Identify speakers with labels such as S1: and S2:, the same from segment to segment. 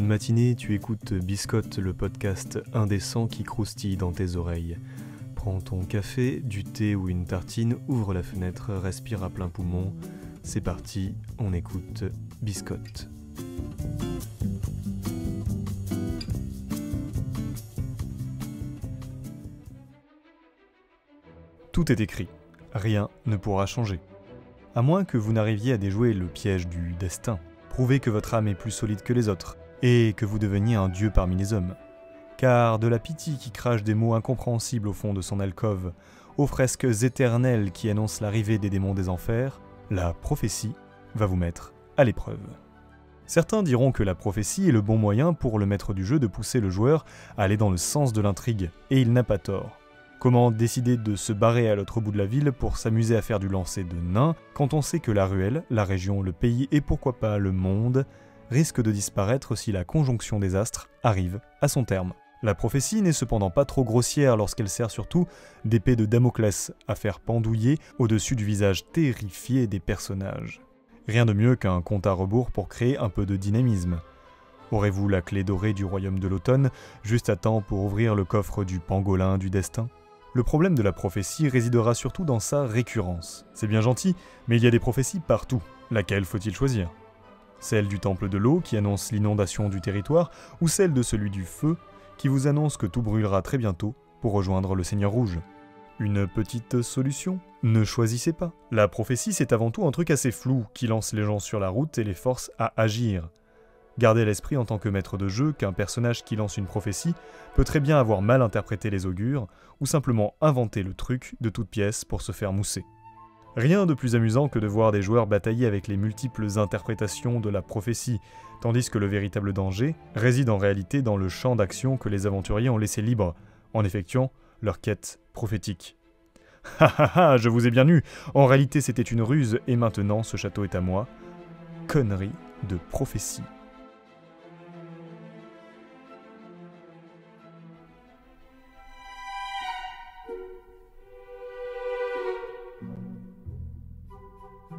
S1: Bonne matinée, tu écoutes Biscotte, le podcast indécent qui croustille dans tes oreilles. Prends ton café, du thé ou une tartine, ouvre la fenêtre, respire à plein poumon. C'est parti, on écoute Biscotte. Tout est écrit, rien ne pourra changer. À moins que vous n'arriviez à déjouer le piège du destin, prouvez que votre âme est plus solide que les autres, et que vous deveniez un dieu parmi les hommes. Car de la Pythie qui crache des mots incompréhensibles au fond de son alcôve, aux fresques éternelles qui annoncent l'arrivée des démons des enfers, la prophétie va vous mettre à l'épreuve. Certains diront que la prophétie est le bon moyen pour le maître du jeu de pousser le joueur à aller dans le sens de l'intrigue, et il n'a pas tort. Comment décider de se barrer à l'autre bout de la ville pour s'amuser à faire du lancer de nains quand on sait que la ruelle, la région, le pays et pourquoi pas le monde risque de disparaître si la conjonction des astres arrive à son terme. La prophétie n'est cependant pas trop grossière lorsqu'elle sert surtout d'épée de Damoclès à faire pendouiller au-dessus du visage terrifié des personnages. Rien de mieux qu'un compte à rebours pour créer un peu de dynamisme. Aurez-vous la clé dorée du royaume de l'automne, juste à temps pour ouvrir le coffre du pangolin du destin ? Le problème de la prophétie résidera surtout dans sa récurrence. C'est bien gentil, mais il y a des prophéties partout. Laquelle faut-il choisir ? Celle du temple de l'eau qui annonce l'inondation du territoire, ou celle de celui du feu qui vous annonce que tout brûlera très bientôt pour rejoindre le Seigneur Rouge ? Une petite solution ? Ne choisissez pas. La prophétie, c'est avant tout un truc assez flou qui lance les gens sur la route et les force à agir. Gardez à l'esprit en tant que maître de jeu qu'un personnage qui lance une prophétie peut très bien avoir mal interprété les augures ou simplement inventer le truc de toutes pièces pour se faire mousser. Rien de plus amusant que de voir des joueurs batailler avec les multiples interprétations de la prophétie, tandis que le véritable danger réside en réalité dans le champ d'action que les aventuriers ont laissé libre en effectuant leur quête prophétique. Ha ha ha, je vous ai bien eu, en réalité c'était une ruse et maintenant ce château est à moi. Connerie de prophétie.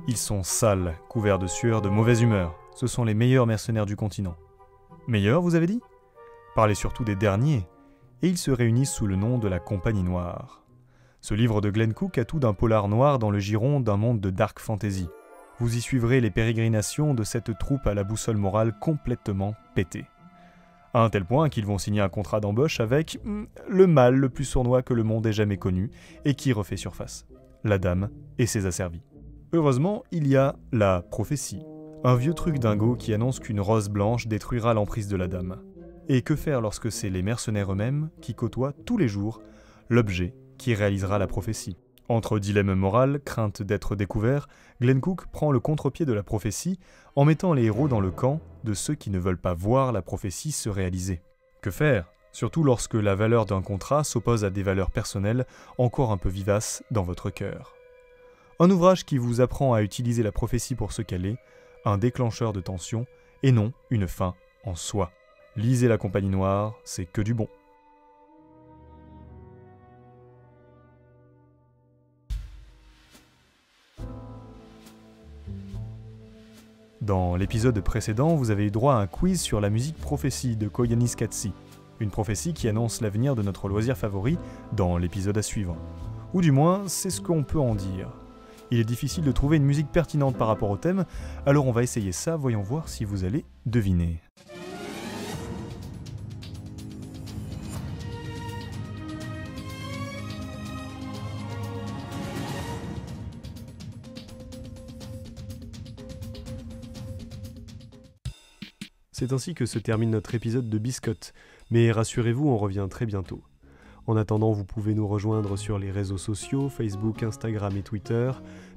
S1: Ils sont sales, couverts de sueur, de mauvaise humeur. Ce sont les meilleurs mercenaires du continent. Meilleurs, vous avez dit ? Parlez surtout des derniers. Et ils se réunissent sous le nom de la Compagnie Noire. Ce livre de Glenn Cook a tout d'un polar noir dans le giron d'un monde de dark fantasy. Vous y suivrez les pérégrinations de cette troupe à la boussole morale complètement pétée. À un tel point qu'ils vont signer un contrat d'embauche avec le mal le plus sournois que le monde ait jamais connu et qui refait surface. La dame et ses asservis. Heureusement, il y a la prophétie, un vieux truc dingo qui annonce qu'une rose blanche détruira l'emprise de la dame. Et que faire lorsque c'est les mercenaires eux-mêmes qui côtoient tous les jours l'objet qui réalisera la prophétie ? Entre dilemme moral, crainte d'être découvert, Glenn Cook prend le contre-pied de la prophétie en mettant les héros dans le camp de ceux qui ne veulent pas voir la prophétie se réaliser. Que faire ? Surtout lorsque la valeur d'un contrat s'oppose à des valeurs personnelles encore un peu vivaces dans votre cœur. Un ouvrage qui vous apprend à utiliser la prophétie pour ce qu'elle est, un déclencheur de tension, et non une fin en soi. Lisez la Compagnie Noire, c'est que du bon. Dans l'épisode précédent, vous avez eu droit à un quiz sur la musique prophétie de Koyanis Katsi, une prophétie qui annonce l'avenir de notre loisir favori dans l'épisode à suivre. Ou du moins, c'est ce qu'on peut en dire. Il est difficile de trouver une musique pertinente par rapport au thème, alors on va essayer ça, voyons voir si vous allez deviner. C'est ainsi que se termine notre épisode de Biscotte, mais rassurez-vous, on revient très bientôt. En attendant, vous pouvez nous rejoindre sur les réseaux sociaux, Facebook, Instagram et Twitter.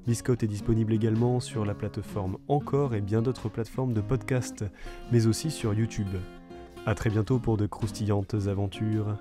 S1: Biscotte est disponible également sur la plateforme Encore et bien d'autres plateformes de podcast, mais aussi sur YouTube. À très bientôt pour de croustillantes aventures.